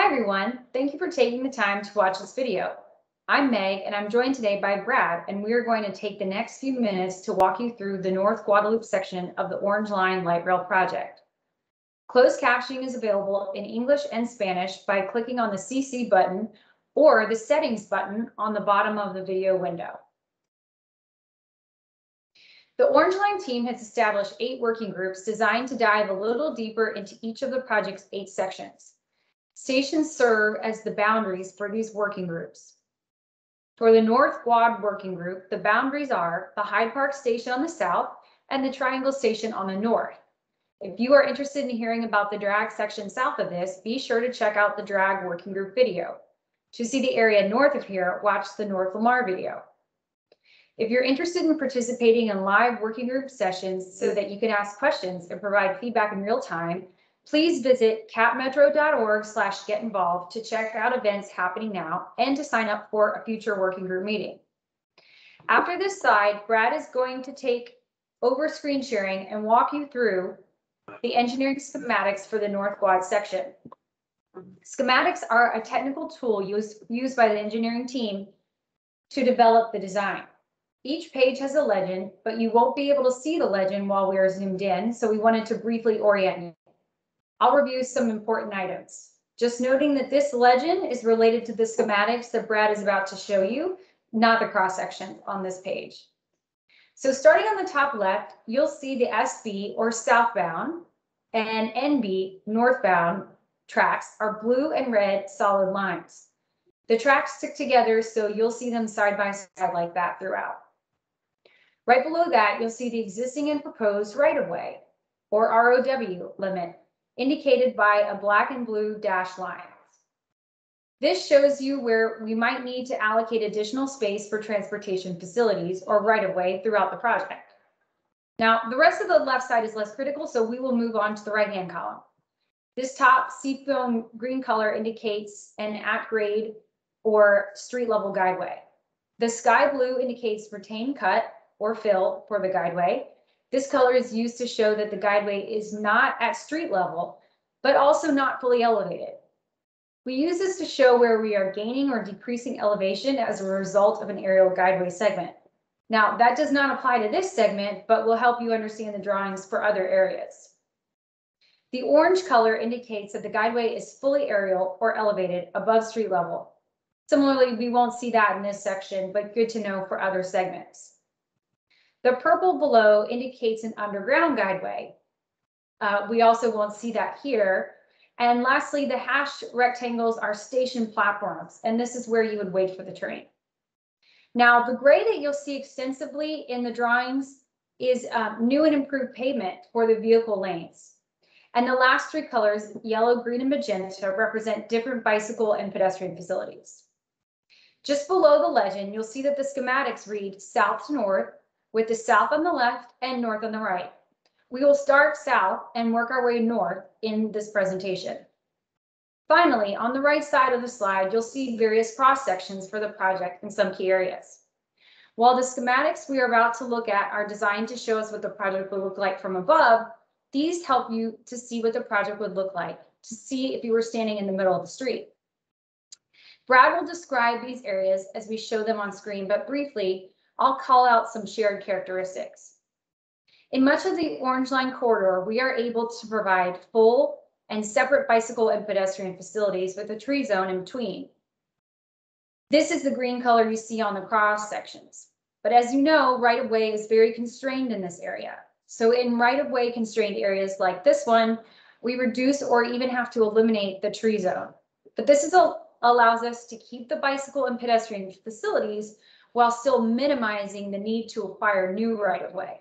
Hi everyone, thank you for taking the time to watch this video. I'm Meg and I'm joined today by Brad, and we are going to take the next few minutes to walk you through the North Guadalupe section of the Orange Line Light Rail project. Closed captioning is available in English and Spanish by clicking on the CC button or the settings button on the bottom of the video window. The Orange Line team has established 8 working groups designed to dive a little deeper into each of the project's 8 sections. Stations serve as the boundaries for these working groups. For the North Guad working group, the boundaries are the Hyde Park station on the south and the Triangle station on the north. If you are interested in hearing about the drag section south of this, be sure to check out the drag working group video. To see the area north of here, watch the North Lamar video. If you're interested in participating in live working group sessions so that you can ask questions and provide feedback in real time, please visit capmetro.org/get-involved to check out events happening now and to sign up for a future working group meeting. After this slide, Brad is going to take over screen sharing and walk you through the engineering schematics for the North Guad section. Schematics are a technical tool used by the engineering team to develop the design. Each page has a legend, but you won't be able to see the legend while we are zoomed in, so we wanted to briefly orient you. I'll review some important items. Just noting that this legend is related to the schematics that Brad is about to show you, not the cross-section on this page. So starting on the top left, you'll see the SB or southbound and NB northbound tracks are blue and red solid lines. The tracks stick together, so you'll see them side by side like that throughout. Right below that, you'll see the existing and proposed right-of-way or ROW limit, indicated by a black and blue dashed lines. This shows you where we might need to allocate additional space for transportation facilities or right-of-way throughout the project. Now, the rest of the left side is less critical, so we will move on to the right-hand column. This top seafoam green color indicates an at-grade or street-level guideway. The sky blue indicates retained cut or fill for the guideway. This color is used to show that the guideway is not at street level, but also not fully elevated. We use this to show where we are gaining or decreasing elevation as a result of an aerial guideway segment. Now, that does not apply to this segment, but will help you understand the drawings for other areas. The orange color indicates that the guideway is fully aerial or elevated above street level. Similarly, we won't see that in this section, but good to know for other segments. The purple below indicates an underground guideway. We also won't see that here. And lastly, the hashed rectangles are station platforms, and this is where you would wait for the train. Now, the gray that you'll see extensively in the drawings is new and improved pavement for the vehicle lanes. And the last 3 colors, yellow, green, and magenta, represent different bicycle and pedestrian facilities. Just below the legend, you'll see that the schematics read south to north, with the south on the left and north on the right. We will start south and work our way north in this presentation. Finally, on the right side of the slide, you'll see various cross sections for the project in some key areas. While the schematics we are about to look at are designed to show us what the project will look like from above, these help you to see what the project would look like, to see if you were standing in the middle of the street. Brad will describe these areas as we show them on screen, but briefly, I'll call out some shared characteristics. In much of the Orange Line corridor, we are able to provide full and separate bicycle and pedestrian facilities with a tree zone in between. This is the green color you see on the cross sections. But as you know, right-of-way is very constrained in this area. So in right-of-way constrained areas like this one, we reduce or even have to eliminate the tree zone. But this allows us to keep the bicycle and pedestrian facilities while still minimizing the need to acquire new right-of-way.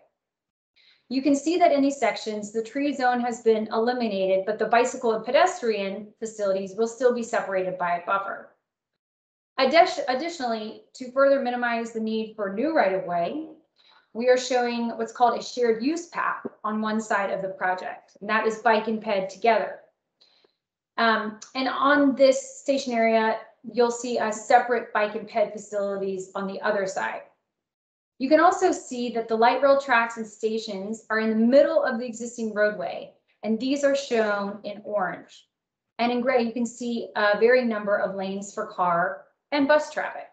You can see that in these sections, the tree zone has been eliminated, but the bicycle and pedestrian facilities will still be separated by a buffer. Additionally, to further minimize the need for new right-of-way, we are showing what's called a shared use path on one side of the project, and that is bike and ped together. And on this station area, you'll see a separate bike and ped facilities on the other side. You can also see that the light rail tracks and stations are in the middle of the existing roadway, and these are shown in orange. And in gray, you can see a varying number of lanes for car and bus traffic.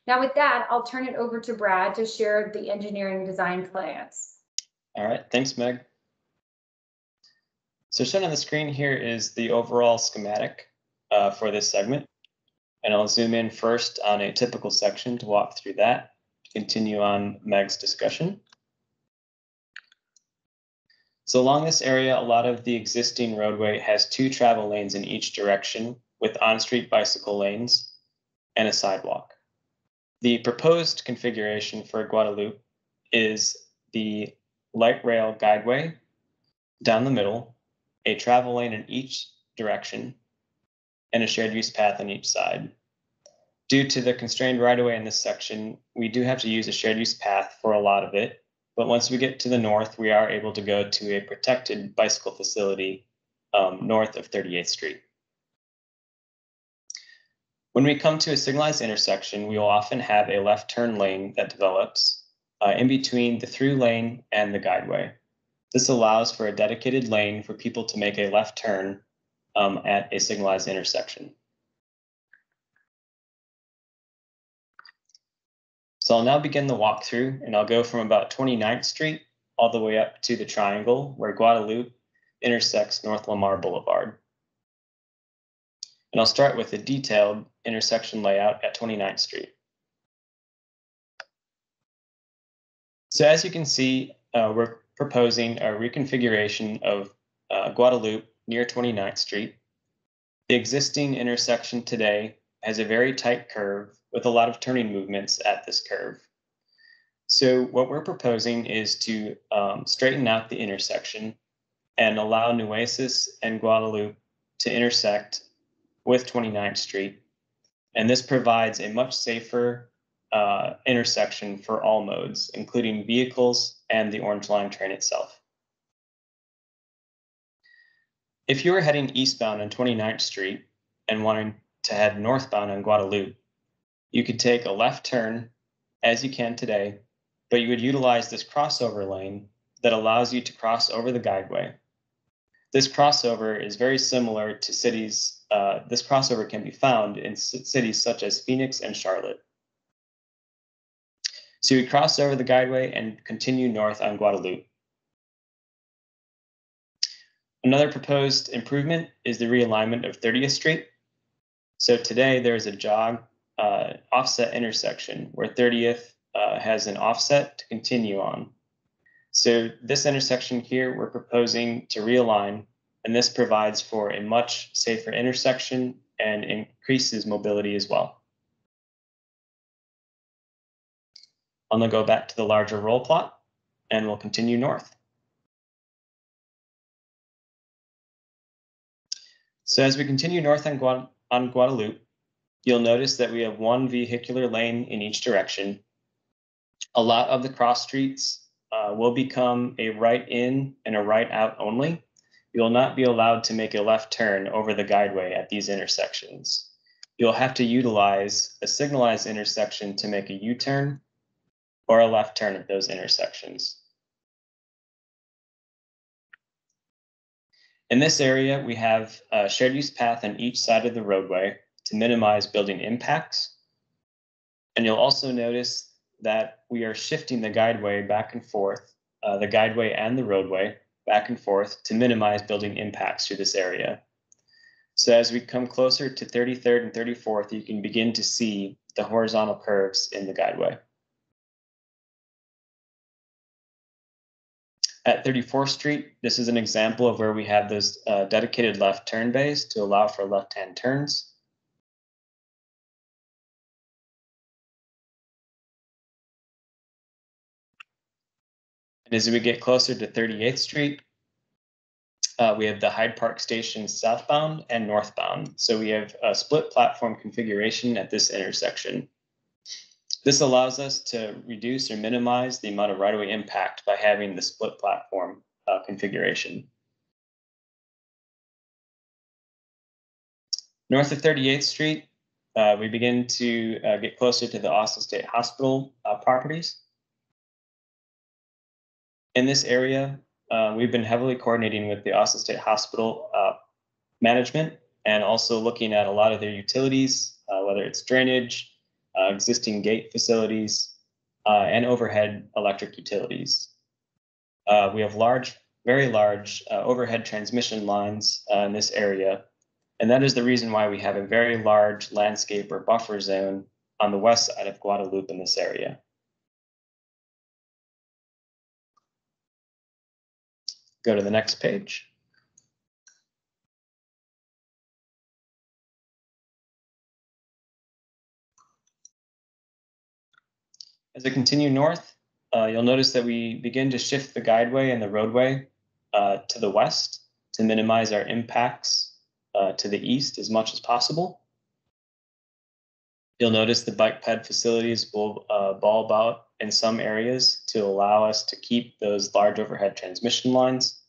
Now with that, I'll turn it over to Brad to share the engineering design plans. All right, thanks, Meg. So shown on the screen here is the overall schematic for this segment. And I'll zoom in first on a typical section to walk through that, to continue on Meg's discussion. So along this area, a lot of the existing roadway has 2 travel lanes in each direction with on-street bicycle lanes and a sidewalk. The proposed configuration for Guadalupe is the light rail guideway down the middle, a travel lane in each direction, and a shared use path on each side. Due to the constrained right-of-way in this section, we do have to use a shared use path for a lot of it. But once we get to the north, we are able to go to a protected bicycle facility north of 38th Street. When we come to a signalized intersection, we will often have a left turn lane that develops in between the through lane and the guideway. This allows for a dedicated lane for people to make a left turn at a signalized intersection. So I'll now begin the walkthrough, and I'll go from about 29th Street all the way up to the triangle where Guadalupe intersects North Lamar Boulevard. And I'll start with a detailed intersection layout at 29th Street. So as you can see, we're proposing a reconfiguration of Guadalupe near 29th Street. The existing intersection today has a very tight curve with a lot of turning movements at this curve. So what we're proposing is to straighten out the intersection and allow Nueces and Guadalupe to intersect with 29th Street. And this provides a much safer intersection for all modes, including vehicles and the Orange Line train itself. If you were heading eastbound on 29th Street and wanting to head northbound on Guadalupe, you could take a left turn, as you can today, but you would utilize this crossover lane that allows you to cross over the guideway. This crossover is very similar to cities. This crossover can be found in cities such as Phoenix and Charlotte. So you would cross over the guideway and continue north on Guadalupe. Another proposed improvement is the realignment of 30th Street. So today there's a jog offset intersection where 30th has an offset to continue on. So this intersection here, we're proposing to realign, and this provides for a much safer intersection and increases mobility as well. I'm going to go back to the larger roll plot, and we'll continue north. So as we continue north on Guadalupe, you'll notice that we have 1 vehicular lane in each direction. A lot of the cross streets will become a right in and a right out only. You will not be allowed to make a left turn over the guideway at these intersections. You'll have to utilize a signalized intersection to make a U-turn or a left turn at those intersections. In this area, we have a shared use path on each side of the roadway to minimize building impacts. And you'll also notice that we are shifting the guideway back and forth, the guideway and the roadway back and forth to minimize building impacts through this area. So as we come closer to 33rd and 34th, you can begin to see the horizontal curves in the guideway. At 34th Street, this is an example of where we have those dedicated left turn bays to allow for left-hand turns. And as we get closer to 38th Street, we have the Hyde Park Station southbound and northbound. So we have a split platform configuration at this intersection. This allows us to reduce or minimize the amount of right-of-way impact by having the split platform configuration. North of 38th Street, we begin to get closer to the Austin State Hospital properties. In this area, we've been heavily coordinating with the Austin State Hospital management and also looking at a lot of their utilities, whether it's drainage, existing gate facilities, and overhead electric utilities. We have very large overhead transmission lines in this area, and that is the reason why we have a very large landscape or buffer zone on the west side of Guadalupe in this area. Go to the next page. As we continue north, you'll notice that we begin to shift the guideway and the roadway to the west to minimize our impacts to the east as much as possible. You'll notice the bike ped facilities will bulb out in some areas to allow us to keep those large overhead transmission lines.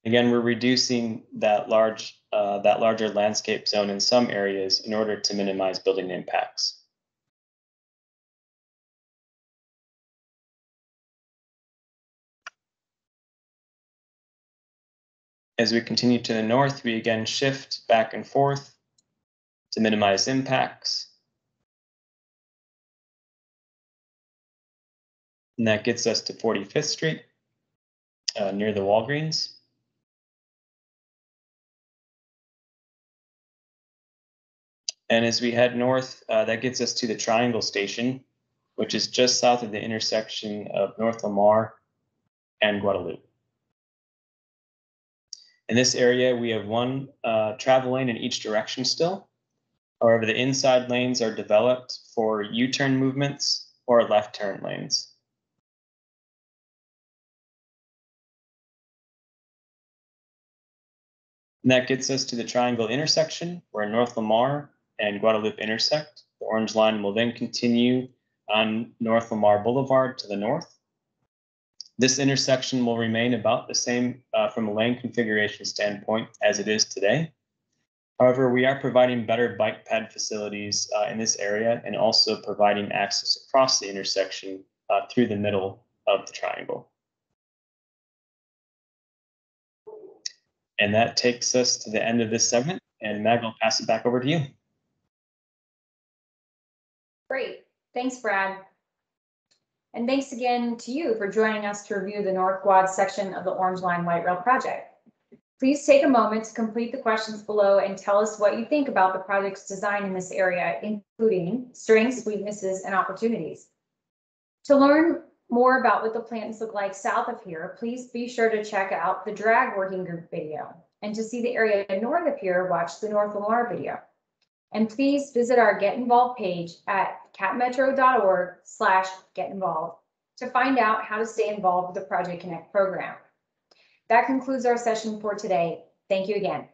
Again, we're reducing that larger landscape zone in some areas in order to minimize building impacts. As we continue to the north, we again shift back and forth to minimize impacts. And that gets us to 45th Street, near the Walgreens. And as we head north, that gets us to the Triangle Station, which is just south of the intersection of North Lamar and Guadalupe. In this area, we have one travel lane in each direction still. However, the inside lanes are developed for U-turn movements or left turn lanes. And that gets us to the Triangle intersection where North Lamar and Guadalupe intersect. The orange line will then continue on North Lamar Boulevard to the north. This intersection will remain about the same from a lane configuration standpoint as it is today. However, we are providing better bike ped facilities in this area and also providing access across the intersection through the middle of the triangle. And that takes us to the end of this segment. And Meg, I'll pass it back over to you. Great. Thanks, Brad. And thanks again to you for joining us to review the North Quad section of the Orange Line Light Rail project. Please take a moment to complete the questions below and tell us what you think about the project's design in this area, including strengths, weaknesses, and opportunities. To learn more about what the plans look like south of here, please be sure to check out the drag working group video. And to see the area north of here, watch the North Lamar video. And please visit our Get Involved page at capmetro.org/getinvolved to find out how to stay involved with the Project Connect program. That concludes our session for today. Thank you again.